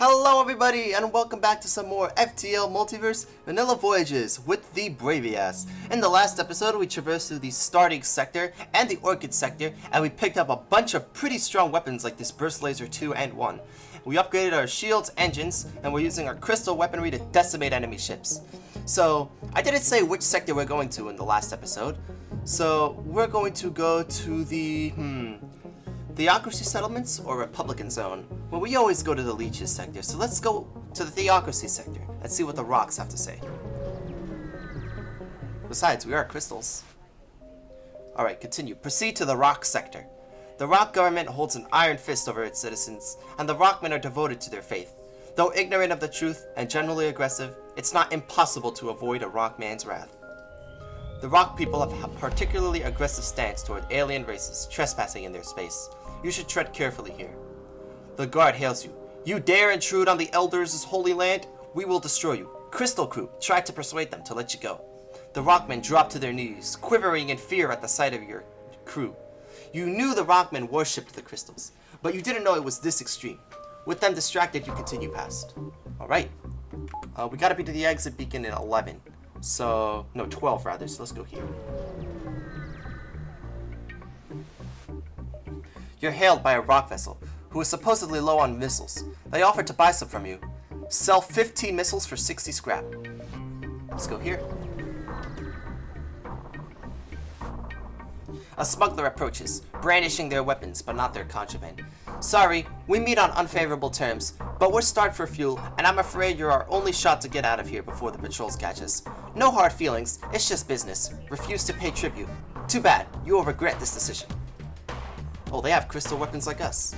Hello everybody and welcome back to some more FTL Multiverse Vanilla Voyages with the Bravias. In the last episode we traversed through the starting sector and the Orchid sector and we picked up a bunch of pretty strong weapons like this Burst Laser 2 and 1. We upgraded our shields, engines, and we're using our crystal weaponry to decimate enemy ships. So I didn't say which sector we're going to in the last episode. So we're going to go to the Theocracy settlements or Republican zone. Well, we always go to the Leeches sector, so let's go to the Theocracy sector and see what the rocks have to say. Besides, we are crystals. Alright, continue. Proceed to the rock sector. The rock government holds an iron fist over its citizens, and the rockmen are devoted to their faith. Though ignorant of the truth and generally aggressive, it's not impossible to avoid a rockman's wrath. The rock people have a particularly aggressive stance toward alien races trespassing in their space. You should tread carefully here. The guard hails you. You dare intrude on the elders' holy land? We will destroy you. Crystal Crew tried to persuade them to let you go. The rockmen dropped to their knees, quivering in fear at the sight of your crew. You knew the rockmen worshipped the crystals, but you didn't know it was this extreme. With them distracted, you continue past. Alright. We gotta be to the exit beacon in 11. So, no, 12 rather, so let's go here. You're hailed by a rock vessel, who is supposedly low on missiles. They offer to buy some from you. Sell 15 missiles for 60 scrap. Let's go here. A smuggler approaches, brandishing their weapons, but not their contraband. Sorry, we meet on unfavorable terms, but we're starved for fuel, and I'm afraid you're our only shot to get out of here before the patrols catch us. No hard feelings, it's just business. Refuse to pay tribute. Too bad, you will regret this decision. Oh, they have crystal weapons like us.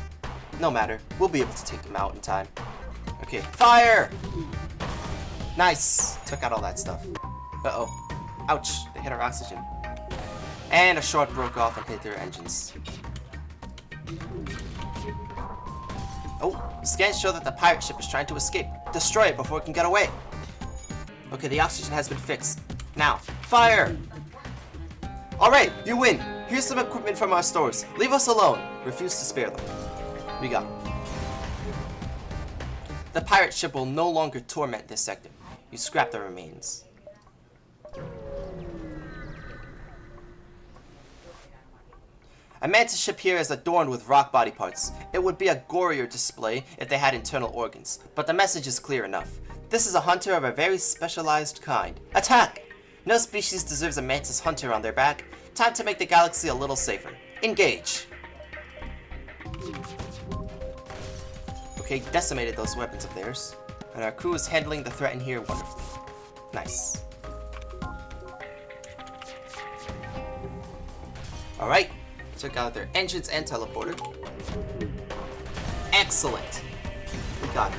No matter, we'll be able to take them out in time. Okay, fire! Nice, took out all that stuff. Uh-oh, ouch, they hit our oxygen. And a shot broke off and hit their engines. Oh, scans show that the pirate ship is trying to escape. Destroy it before it can get away. Okay, the oxygen has been fixed. Now, fire! Alright, you win. Here's some equipment from our stores. Leave us alone. Refuse to spare them. We got. The pirate ship will no longer torment this sector. You scrap the remains. A mantis ship here is adorned with rock body parts. It would be a gorier display if they had internal organs, but the message is clear enough. This is a hunter of a very specialized kind. Attack! No species deserves a mantis hunter on their back. Time to make the galaxy a little safer. Engage! Okay, decimated those weapons of theirs. And our crew is handling the threat in here wonderfully. Nice. Alright. Took out their engines and teleporter. Excellent. We got it.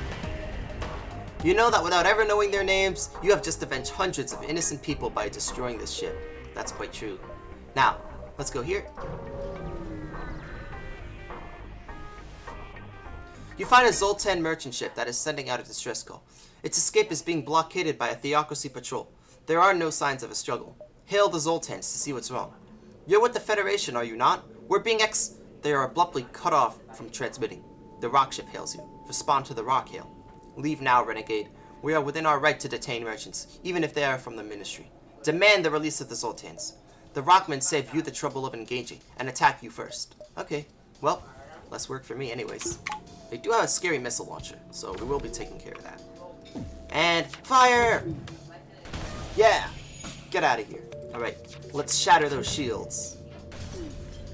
You know that without ever knowing their names, you have just avenged hundreds of innocent people by destroying this ship. That's quite true. Now, let's go here. You find a Zoltan merchant ship that is sending out a distress call. Its escape is being blockaded by a Theocracy patrol. There are no signs of a struggle. Hail the Zoltans to see what's wrong. You're with the Federation, are you not? We're being They are abruptly cut off from transmitting. The rock ship hails you. Respond to the rock hail. Leave now, renegade. We are within our right to detain merchants, even if they are from the Ministry. Demand the release of the Zoltans. The rockmen save you the trouble of engaging, and attack you first. Okay, well, less work for me anyways. They do have a scary missile launcher, so we will be taking care of that. And fire! Yeah! Get out of here. Alright, let's shatter those shields.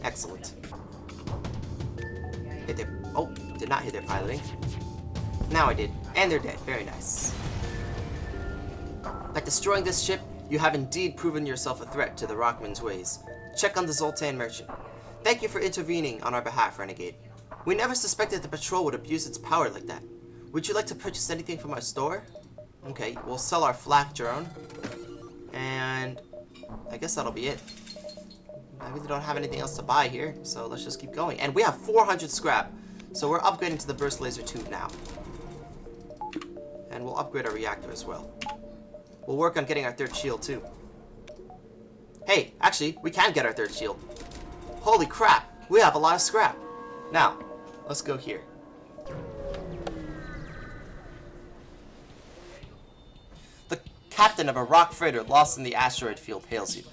Excellent. Hit their... Oh, did not hit their piloting. Now I did. And they're dead. Very nice. By destroying this ship, you have indeed proven yourself a threat to the Rockman's ways. Check on the Zoltan merchant. Thank you for intervening on our behalf, Renegade. We never suspected the patrol would abuse its power like that. Would you like to purchase anything from our store? Okay, we'll sell our flak drone. And I guess that'll be it. I really don't have anything else to buy here, so let's just keep going. And we have 400 scrap, so we're upgrading to the Burst Laser 2 now. And we'll upgrade our reactor as well. We'll work on getting our third shield too. Hey, actually, we can get our third shield. Holy crap, we have a lot of scrap. Now, let's go here. captain of a rock freighter lost in the asteroid field, hails you.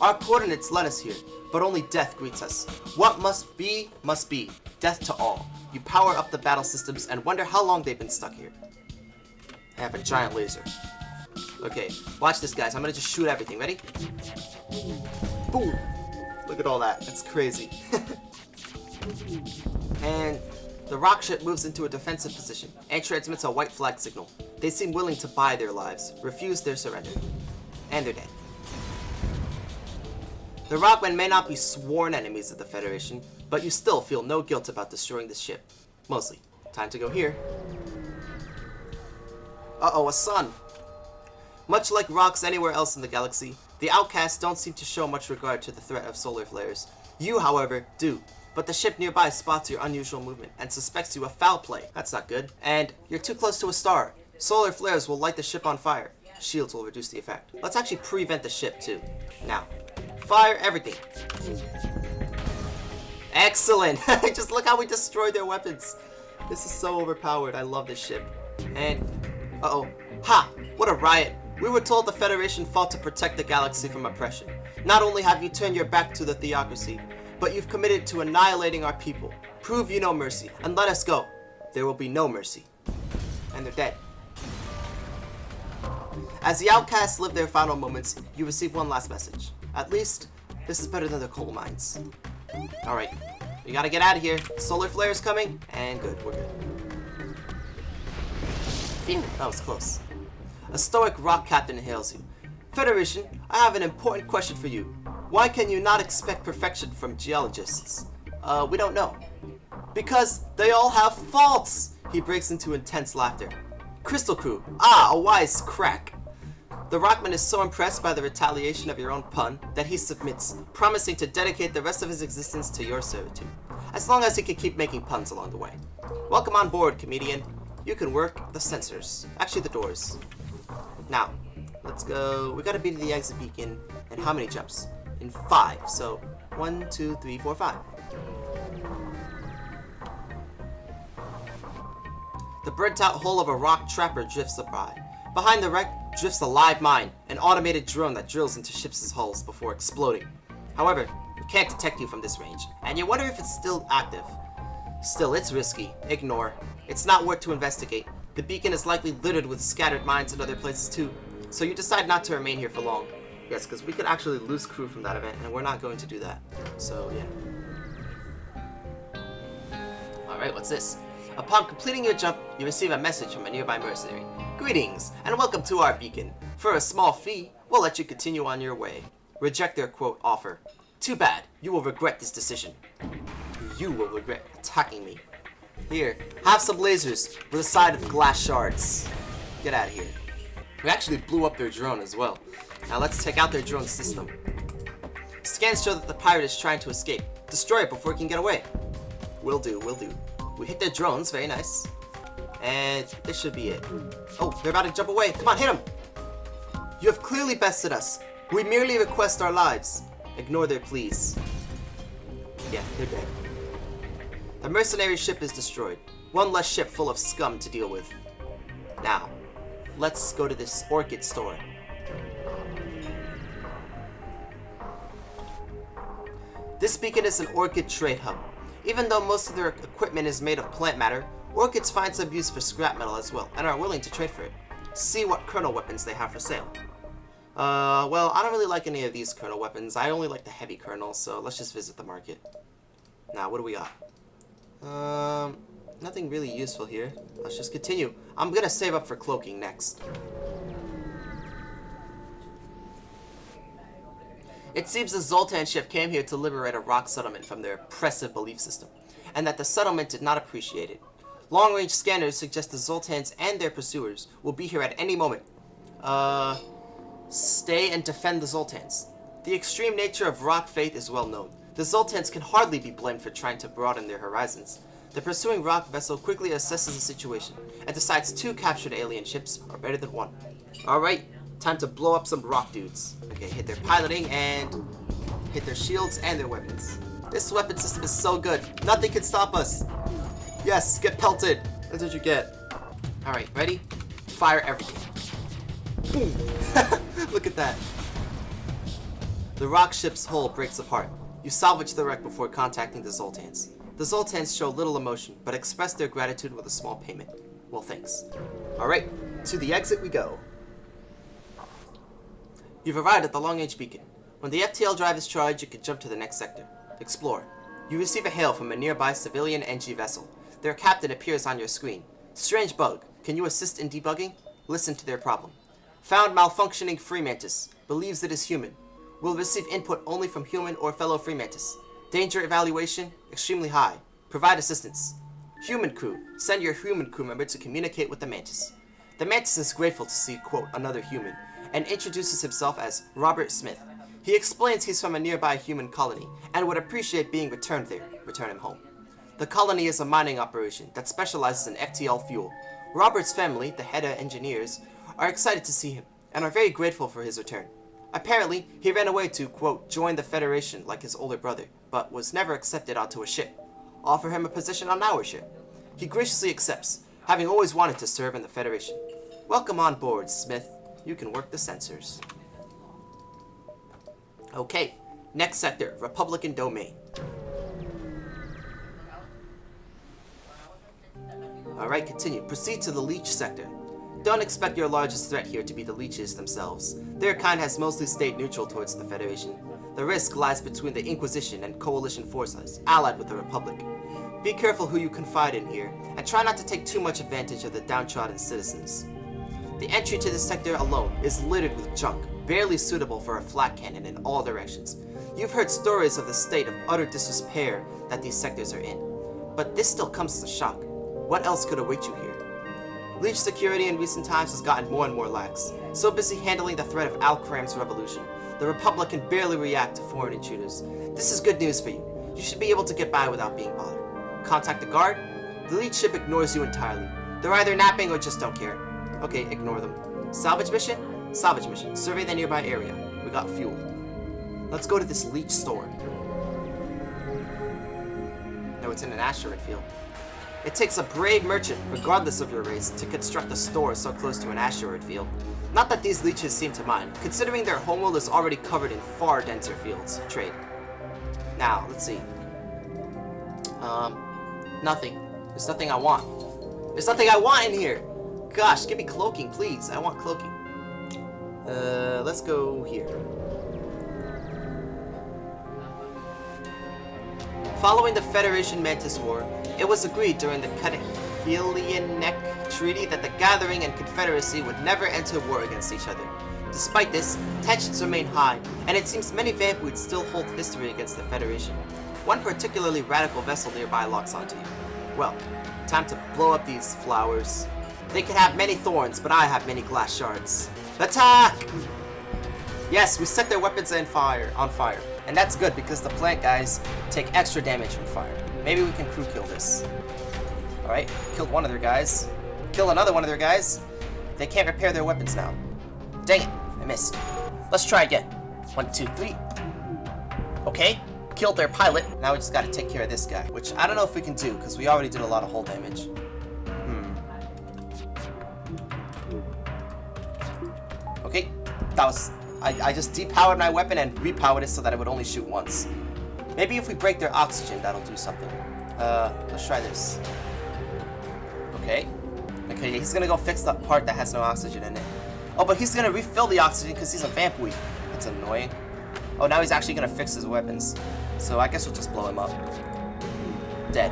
Our coordinates led us here, but only death greets us. What must be, death to all. You power up the battle systems and wonder how long they've been stuck here. I have a giant laser. Okay, watch this, guys. I'm gonna just shoot everything. Ready? Boom! Look at all that. That's crazy. And the rock ship moves into a defensive position and transmits a white flag signal. They seem willing to buy their lives, refuse their surrender. And they're dead. The Rockmen may not be sworn enemies of the Federation, but you still feel no guilt about destroying this ship. Mostly. Time to go here. Uh-oh, a sun! Much like rocks anywhere else in the galaxy, the outcasts don't seem to show much regard to the threat of solar flares. You, however, do. But the ship nearby spots your unusual movement and suspects you of foul play. That's not good. And you're too close to a star. Solar flares will light the ship on fire. Shields will reduce the effect. Let's actually prevent the ship too. Now, fire everything. Excellent! Just look how we destroyed their weapons. This is so overpowered. I love this ship. And, uh-oh. Ha! What a riot. We were told the Federation fought to protect the galaxy from oppression. Not only have you turned your back to the theocracy, but you've committed to annihilating our people. Prove you know mercy, and let us go. There will be no mercy. And they're dead. As the outcasts live their final moments, you receive one last message. At least, this is better than the coal mines. Alright, we gotta get out of here. Solar flares coming, and good, we're good. Phew, that was close. A stoic rock captain hails you. Federation, I have an important question for you. Why can you not expect perfection from geologists? We don't know. Because they all have faults! He breaks into intense laughter. Crystal Crew, a wise crack. The Rockman is so impressed by the retaliation of your own pun that he submits, promising to dedicate the rest of his existence to your servitude, as long as he can keep making puns along the way. Welcome on board, comedian. You can work the sensors. Actually, the doors. Now, let's go. We gotta be to the exit beacon. And how many jumps? In 5. So, 1, 2, 3, 4, 5. The burnt-out hull of a rock trapper drifts by. Behind the wreck drifts a live mine, an automated drone that drills into ships' hulls before exploding. However, it can't detect you from this range, and you wonder if it's still active. Still, it's risky. Ignore. It's not worth to investigate. The beacon is likely littered with scattered mines in other places too, so you decide not to remain here for long. Yes, because we could actually lose crew from that event, and we're not going to do that. So, yeah. Alright, what's this? Upon completing your jump, you receive a message from a nearby mercenary. Greetings, and welcome to our beacon. For a small fee, we'll let you continue on your way. Reject their, quote, offer. Too bad. You will regret this decision. You will regret attacking me. Here, have some lasers with a side of glass shards. Get out of here. We actually blew up their drone as well. Now let's take out their drone system. Scans show that the pirate is trying to escape. Destroy it before it can get away. Will do, will do. We hit their drones, very nice. And this should be it. Oh, they're about to jump away. Come on, hit them! You have clearly bested us. We merely request our lives. Ignore their pleas. Yeah, they're dead. The mercenary ship is destroyed. One less ship full of scum to deal with. Now, let's go to this orchid store. This beacon is an orchid trade hub. Even though most of their equipment is made of plant matter, orchids find some use for scrap metal as well, and are willing to trade for it. See what kernel weapons they have for sale. Well, I don't really like any of these kernel weapons. I only like the heavy kernels, so let's just visit the market. Now, what do we got? Nothing really useful here. Let's just continue. I'm gonna save up for cloaking next. It seems the Zoltan ship came here to liberate a rock settlement from their oppressive belief system, and that the settlement did not appreciate it. Long-range scanners suggest the Zoltans and their pursuers will be here at any moment. Stay and defend the Zoltans. The extreme nature of rock faith is well known. The Zoltans can hardly be blamed for trying to broaden their horizons. The pursuing rock vessel quickly assesses the situation and decides 2 captured alien ships are better than 1. Alright, time to blow up some rock dudes. Okay, hit their piloting and hit their shields and their weapons. This weapon system is so good. Nothing can stop us. Yes, get pelted. That's what you get. Alright, ready? Fire everything. Boom! Look at that. The rock ship's hull breaks apart. You salvage the wreck before contacting the Zoltans. The Zoltans show little emotion, but express their gratitude with a small payment. Well, thanks. Alright, to the exit we go. You've arrived at the long-range beacon. When the FTL drive is charged, you can jump to the next sector. Explore. You receive a hail from a nearby civilian NG vessel. Their captain appears on your screen. Strange bug. Can you assist in debugging? Listen to their problem. Found malfunctioning free mantis. Believes it is human. Will receive input only from human or fellow free mantis. Danger evaluation, extremely high. Provide assistance. Human crew. Send your human crew member to communicate with the mantis. The mantis is grateful to see, quote, another human, and introduces himself as Robert Smith. He explains he's from a nearby human colony, and would appreciate being returned there. Return him home. The colony is a mining operation that specializes in FTL fuel. Robert's family, the head of engineers, are excited to see him, and are very grateful for his return. Apparently, he ran away to, quote, join the Federation like his older brother, but was never accepted onto a ship. Offer him a position on our ship. He graciously accepts, having always wanted to serve in the Federation. Welcome on board, Smith. You can work the sensors. Okay, next sector, Republican Domain. Alright, continue. Proceed to the Leech sector. Don't expect your largest threat here to be the Leeches themselves. Their kind has mostly stayed neutral towards the Federation. The risk lies between the Inquisition and Coalition forces, allied with the Republic. Be careful who you confide in here, and try not to take too much advantage of the downtrodden citizens. The entry to this sector alone is littered with junk, barely suitable for a flak cannon in all directions. You've heard stories of the state of utter disrepair that these sectors are in, but this still comes as a shock. What else could await you here? Leech security in recent times has gotten more and more lax. So busy handling the threat of Al-Kram's revolution, the Republic can barely react to foreign intruders. This is good news for you. You should be able to get by without being bothered. Contact the guard? The Leech ship ignores you entirely. They're either napping or just don't care. Okay, ignore them. Salvage mission? Salvage mission. Survey the nearby area. We got fuel. Let's go to this Leech store. No, it's in an asteroid field. It takes a brave merchant, regardless of your race, to construct a store so close to an asteroid field. Not that these leeches seem to mind, considering their homeworld is already covered in far denser fields. Trade. Now, let's see. Nothing. There's nothing I want. There's nothing I want in here! Gosh, give me cloaking, please. I want cloaking. Let's go here. Following the Federation Mantis War, it was agreed during the Catahelianic Treaty that the Gathering and Confederacy would never enter war against each other. Despite this, tensions remain high, and it seems many Vampuids still hold history against the Federation. One particularly radical vessel nearby locks onto you. Well, time to blow up these flowers. They can have many thorns, but I have many glass shards. Attack! Yes, we set their weapons on fire. And that's good because the plant guys take extra damage from fire. Maybe we can crew kill this. Alright, killed one of their guys. Kill another one of their guys. They can't repair their weapons now. Dang it, I missed. Let's try again. 1, 2, 3. Okay, killed their pilot. Now we just gotta take care of this guy, which I don't know if we can do because we already did a lot of hull damage. Okay, that was... I just depowered my weapon and repowered it so that it would only shoot once. Maybe if we break their oxygen, that'll do something. Let's try this. Okay. Okay, he's gonna go fix that part that has no oxygen in it. Oh, but he's gonna refill the oxygen because he's a Vampuid. That's annoying. Oh, now he's actually gonna fix his weapons. So I guess we'll just blow him up. Dead.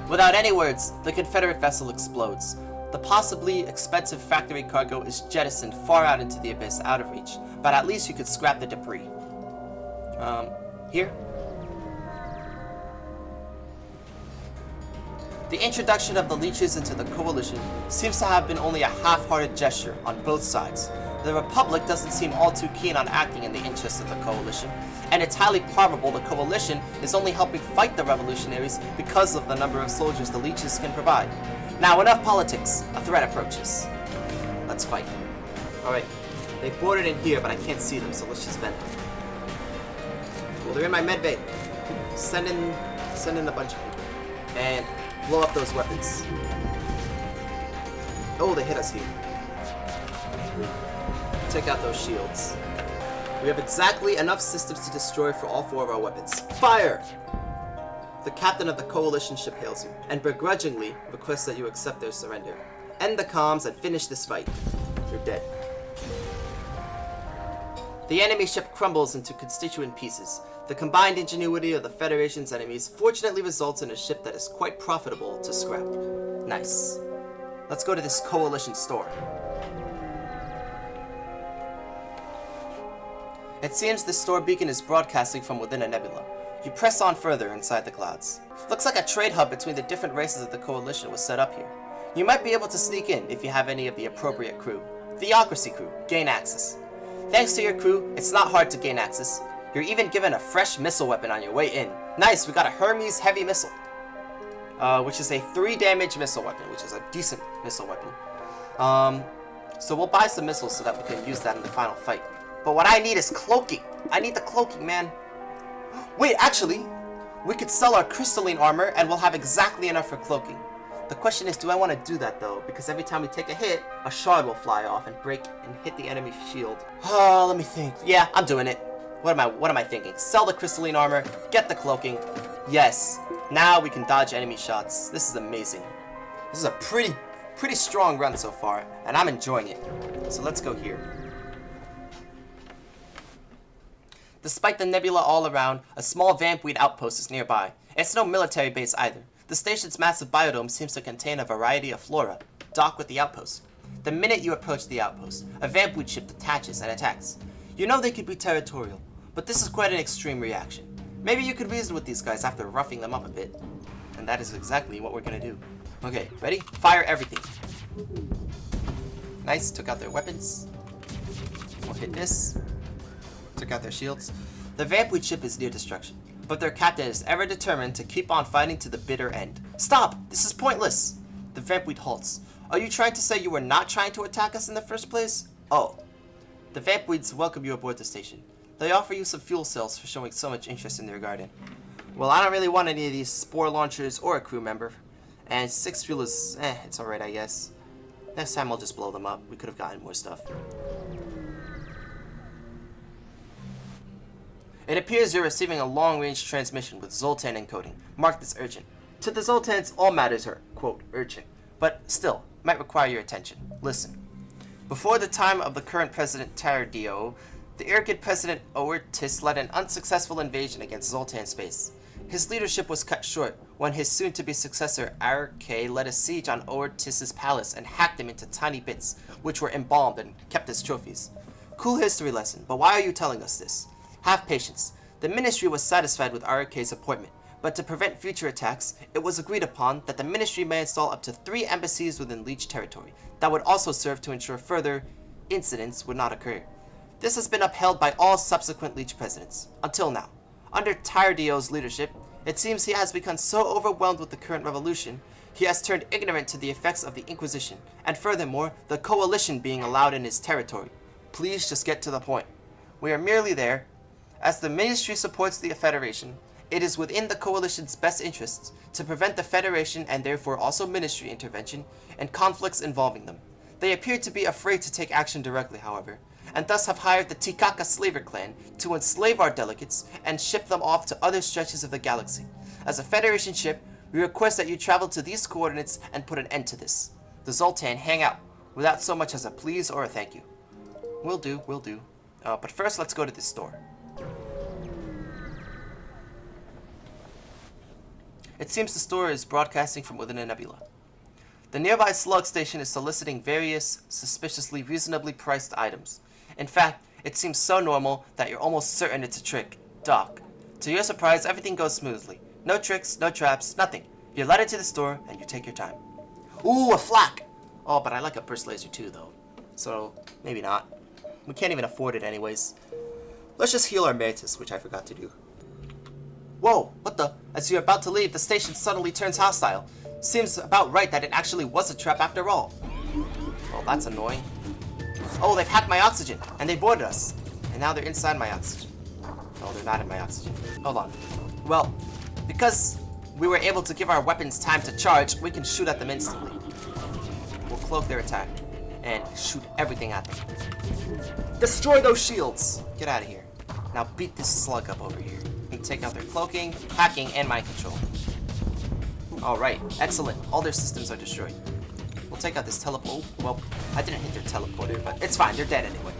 Without any words, the Confederate vessel explodes. The possibly expensive factory cargo is jettisoned far out into the abyss, out of reach, but at least you could scrap the debris. Here? The introduction of the leeches into the Coalition seems to have been only a half-hearted gesture on both sides. The Republic doesn't seem all too keen on acting in the interests of the Coalition, and it's highly probable the Coalition is only helping fight the revolutionaries because of the number of soldiers the leeches can provide. Now, enough politics. A threat approaches. Let's fight. Alright. They boarded in here, but I can't see them, so let's just vent them. Well, they're in my medbay. Send in a bunch of people. And blow up those weapons. Oh, they hit us here. Take out those shields. We have exactly enough systems to destroy for all 4 of our weapons. Fire! The captain of the coalition ship hails you, and begrudgingly requests that you accept their surrender. End the comms and finish this fight. You're dead. The enemy ship crumbles into constituent pieces. The combined ingenuity of the Federation's enemies fortunately results in a ship that is quite profitable to scrap. Nice. Let's go to this coalition store. It seems this store beacon is broadcasting from within a nebula. You press on further inside the clouds. Looks like a trade hub between the different races of the coalition was set up here. You might be able to sneak in if you have any of the appropriate crew. Theocracy crew, gain access. Thanks to your crew, it's not hard to gain access. You're even given a fresh missile weapon on your way in. Nice, we got a Hermes heavy missile. Which is a 3 damage missile weapon, which is a decent missile weapon. So we'll buy some missiles so that we can use that in the final fight. But what I need is cloaking. I need the cloaking, man. Wait, actually, we could sell our crystalline armor and we'll have exactly enough for cloaking. The question is, do I want to do that though? Because every time we take a hit, a shard will fly off and break and hit the enemy shield. Oh, let me think. Yeah, I'm doing it. What am I thinking? Sell the crystalline armor, get the cloaking. Yes. Now we can dodge enemy shots. This is amazing. This is a pretty strong run so far, and I'm enjoying it. So let's go here. Despite the nebula all around, a small vampweed outpost is nearby. It's no military base either. The station's massive biodome seems to contain a variety of flora. Dock with the outpost. The minute you approach the outpost, a vampweed ship detaches and attacks. You know they could be territorial, but this is quite an extreme reaction. Maybe you could reason with these guys after roughing them up a bit. And that is exactly what we're gonna do. Okay, ready? Fire everything. Nice, took out their weapons. We'll hit this. Took out their shields. The vampweed ship is near destruction, but their captain is ever determined to keep on fighting to the bitter end. Stop! This is pointless! The vampweed halts. Are you trying to say you were not trying to attack us in the first place? Oh. The vampweeds welcome you aboard the station. They offer you some fuel cells for showing so much interest in their garden. Well, I don't really want any of these spore launchers or a crew member. And 6 fuel is, it's alright, I guess. Next time I'll just blow them up. We could have gotten more stuff. It appears you're receiving a long-range transmission with Zoltan encoding. Marked as urgent. To the Zoltans, all matters are, quote, urgent. But still, might require your attention. Listen. Before the time of the current president Tyrdeo, the Irkid president Oertis led an unsuccessful invasion against Zoltan space. His leadership was cut short when his soon-to-be successor Arke led a siege on Oertis' palace and hacked him into tiny bits, which were embalmed and kept as trophies. Cool history lesson, but why are you telling us this? Have patience. The ministry was satisfied with Arke's appointment, but to prevent future attacks, it was agreed upon that the ministry may install up to 3 embassies within Leech territory that would also serve to ensure further incidents would not occur. This has been upheld by all subsequent Leech presidents, until now. Under Tyrdeo's leadership, it seems he has become so overwhelmed with the current revolution, he has turned ignorant to the effects of the Inquisition, and furthermore, the coalition being allowed in his territory. Please just get to the point. We are merely there. As the ministry supports the Federation, it is within the coalition's best interests to prevent the Federation and therefore also ministry intervention and conflicts involving them. They appear to be afraid to take action directly, however, and thus have hired the Tikaka slaver clan to enslave our delegates and ship them off to other stretches of the galaxy. As a Federation ship, we request that you travel to these coordinates and put an end to this. The Zoltan hang out, without so much as a please or a thank you. Will do, will do. But first, let's go to this store. It seems the store is broadcasting from within a nebula. The nearby slug station is soliciting various, suspiciously reasonably priced items. In fact, it seems so normal that you're almost certain it's a trick. Doc. To your surprise, everything goes smoothly. No tricks, no traps, nothing. You're led into the store, and you take your time. Ooh, a flak! Oh, but I like a burst laser too, though. So, maybe not. We can't even afford it anyways. Let's just heal our Mantis, which I forgot to do. Whoa, what the? As you're about to leave, the station suddenly turns hostile. Seems about right that it actually was a trap after all. Well, that's annoying. Oh, they've hacked my oxygen, and they boarded us. And now they're inside my oxygen. Oh, they're not in my oxygen. Hold on. Well, because we were able to give our weapons time to charge, we can shoot at them instantly. We'll cloak their attack and shoot everything at them. Destroy those shields! Get out of here. Now beat this slug up over here and take out their cloaking, hacking, and mind control. Alright, excellent. All their systems are destroyed. We'll take out this teleport. Well, I didn't hit their teleporter, but it's fine. They're dead anyway.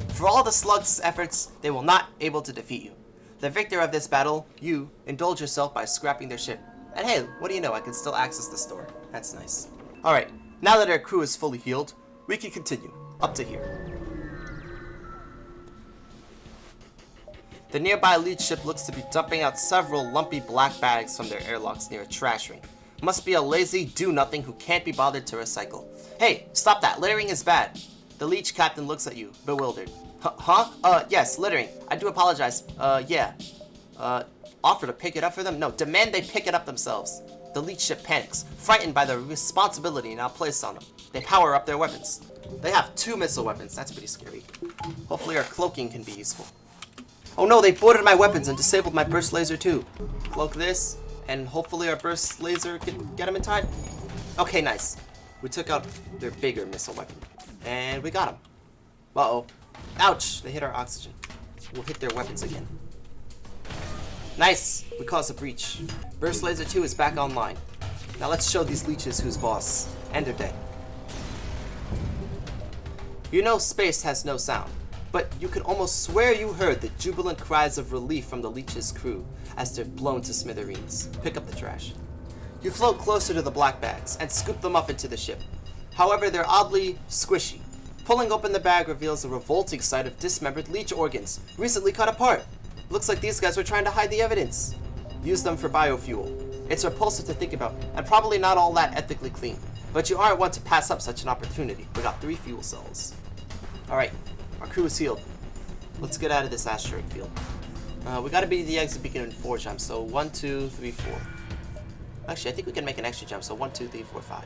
For all the slug's efforts, they will not able to defeat you. The victor of this battle, you, indulge yourself by scrapping their ship. And hey, what do you know, I can still access the store. That's nice. Alright, now that our crew is fully healed, we can continue, up to here. The nearby lead ship looks to be dumping out several lumpy black bags from their airlocks near a trash ring. Must be a lazy do-nothing who can't be bothered to recycle. Hey, stop that, littering is bad. The leech captain looks at you, bewildered. Huh? Yes, littering. I do apologize. Yeah. Offer to pick it up for them? No, demand they pick it up themselves. The leech ship panics, frightened by the responsibility now placed on them. They power up their weapons. They have 2 missile weapons, that's pretty scary. Hopefully our cloaking can be useful. Oh no, they boarded my weapons and disabled my burst laser too. Cloak this, and hopefully our burst laser can get them in time. Okay, nice. We took out their bigger missile weapon. And we got them. Uh-oh. Ouch! They hit our oxygen. We'll hit their weapons again. Nice! We caused a breach. Burst Laser 2 is back online. Now let's show these leeches who's boss. And they're dead. You know space has no sound, but you could almost swear you heard the jubilant cries of relief from the leech's crew as they're blown to smithereens. Pick up the trash. You float closer to the black bags and scoop them up into the ship. However, they're oddly squishy. Pulling open the bag reveals a revolting sight of dismembered leech organs, recently cut apart. Looks like these guys were trying to hide the evidence. Use them for biofuel. It's repulsive to think about, and probably not all that ethically clean. But you aren't one to pass up such an opportunity. We got 3 fuel cells. Alright, our crew is healed. Let's get out of this asteroid field. We gotta be the exit beacon in 4 jumps, so 1, 2, 3, 4. Actually, I think we can make an extra jump, so 1, 2, 3, 4, 5.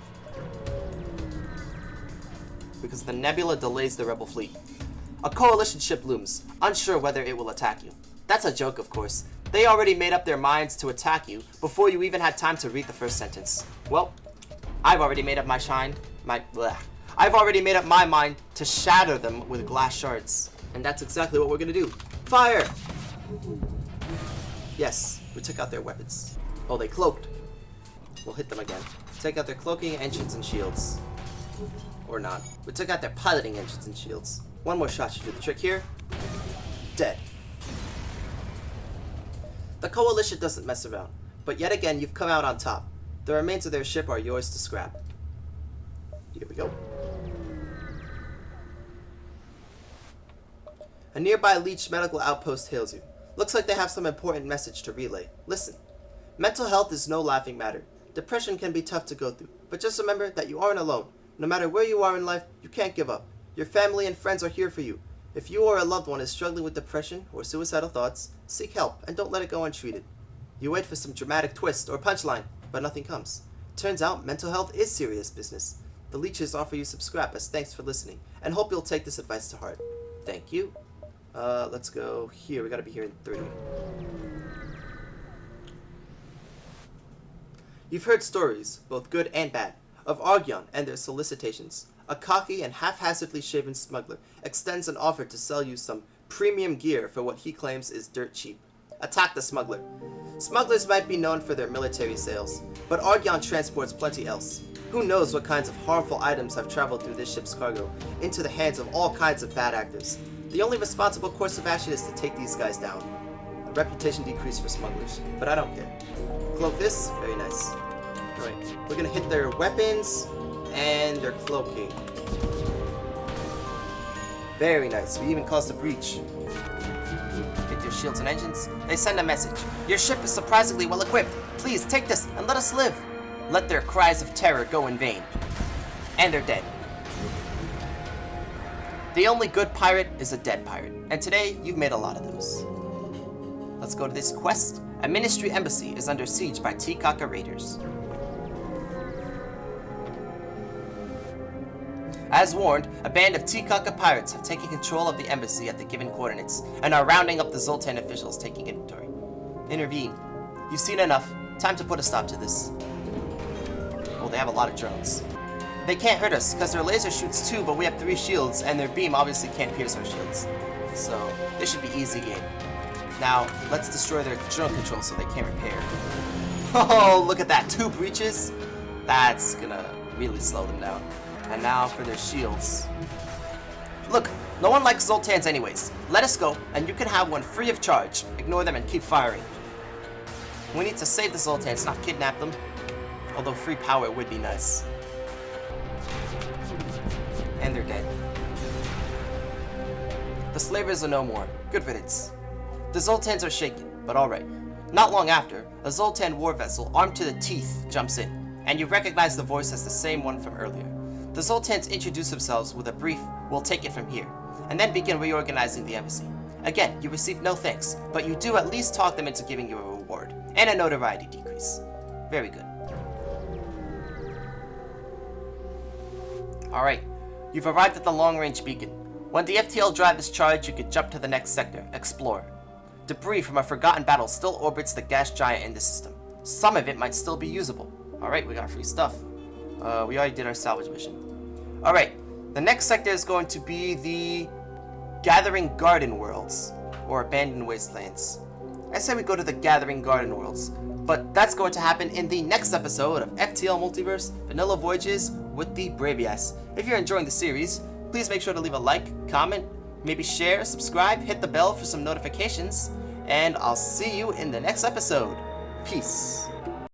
Because the nebula delays the rebel fleet. A coalition ship looms, unsure whether it will attack you. That's a joke, of course. They already made up their minds to attack you before you even had time to read the first sentence. Well, I've already made up I've already made up my mind to shatter them with glass shards. And that's exactly what we're gonna do. Fire! Yes, we took out their weapons. Oh, they cloaked. We'll hit them again. Take out their cloaking engines and shields. Or not. We took out their piloting engines and shields. One more shot should do the trick here. Dead. The coalition doesn't mess around, but yet again you've come out on top. The remains of their ship are yours to scrap. Here we go. A nearby leech medical outpost hails you. Looks like they have some important message to relay. Listen. Mental health is no laughing matter. Depression can be tough to go through, but just remember that you aren't alone. No matter where you are in life, you can't give up. Your family and friends are here for you. If you or a loved one is struggling with depression or suicidal thoughts, seek help and don't let it go untreated. You wait for some dramatic twist or punchline, but nothing comes. Turns out mental health is serious business. The leeches offer you some scrap as thanks for listening, and hope you'll take this advice to heart. Thank you. Let's go here. We gotta be here in 3. You've heard stories, both good and bad, of Argyon and their solicitations. A cocky and haphazardly shaven smuggler extends an offer to sell you some premium gear for what he claims is dirt cheap. Attack the smuggler. Smugglers might be known for their military sales, but Argyon transports plenty else. Who knows what kinds of harmful items have traveled through this ship's cargo into the hands of all kinds of bad actors. The only responsible course of action is to take these guys down. A reputation decrease for smugglers, but I don't care. Cloak this, very nice. Alright, we're gonna hit their weapons and their cloaking. Very nice, we even caused a breach. Hit your shields and engines. They send a message. Your ship is surprisingly well equipped. Please take this and let us live. Let their cries of terror go in vain. And they're dead. The only good pirate is a dead pirate, and today you've made a lot of those. Let's go to this quest. A ministry embassy is under siege by Tikaka raiders. As warned, a band of Tikaka pirates have taken control of the embassy at the given coordinates and are rounding up the Zoltan officials taking inventory. Intervene. You've seen enough. Time to put a stop to this. Oh, they have a lot of drones. They can't hurt us, because their laser shoots 2, but we have 3 shields, and their beam obviously can't pierce our shields. So, this should be easy game. Now, let's destroy their drone control so they can't repair. Oh, look at that, 2 breaches? That's gonna really slow them down. And now for their shields. Look, no one likes Zoltans anyways. Let us go, and you can have one free of charge. Ignore them and keep firing. We need to save the Zoltans, not kidnap them. Although free power would be nice. And they're dead. The slavers are no more. Good riddance. The Zoltans are shaken, but alright. Not long after, a Zoltan war vessel armed to the teeth jumps in, and you recognize the voice as the same one from earlier. The Zoltans introduce themselves with a brief, "We'll take it from here," and then begin reorganizing the embassy. Again, you receive no thanks, but you do at least talk them into giving you a reward, and a notoriety decrease. Very good. Alright, you've arrived at the long-range beacon. When the FTL drive is charged, you can jump to the next sector, explore. Debris from a forgotten battle still orbits the gas giant in the system. Some of it might still be usable. Alright, we got free stuff. We already did our salvage mission. Alright, the next sector is going to be the Gathering Garden Worlds, or Abandoned Wastelands. I say we go to the Gathering Garden Worlds, but that's going to happen in the next episode of FTL Multiverse Vanilla Voyages with the Bravias. If you're enjoying the series, please make sure to leave a like, comment, maybe share, subscribe, hit the bell for some notifications, and I'll see you in the next episode. Peace.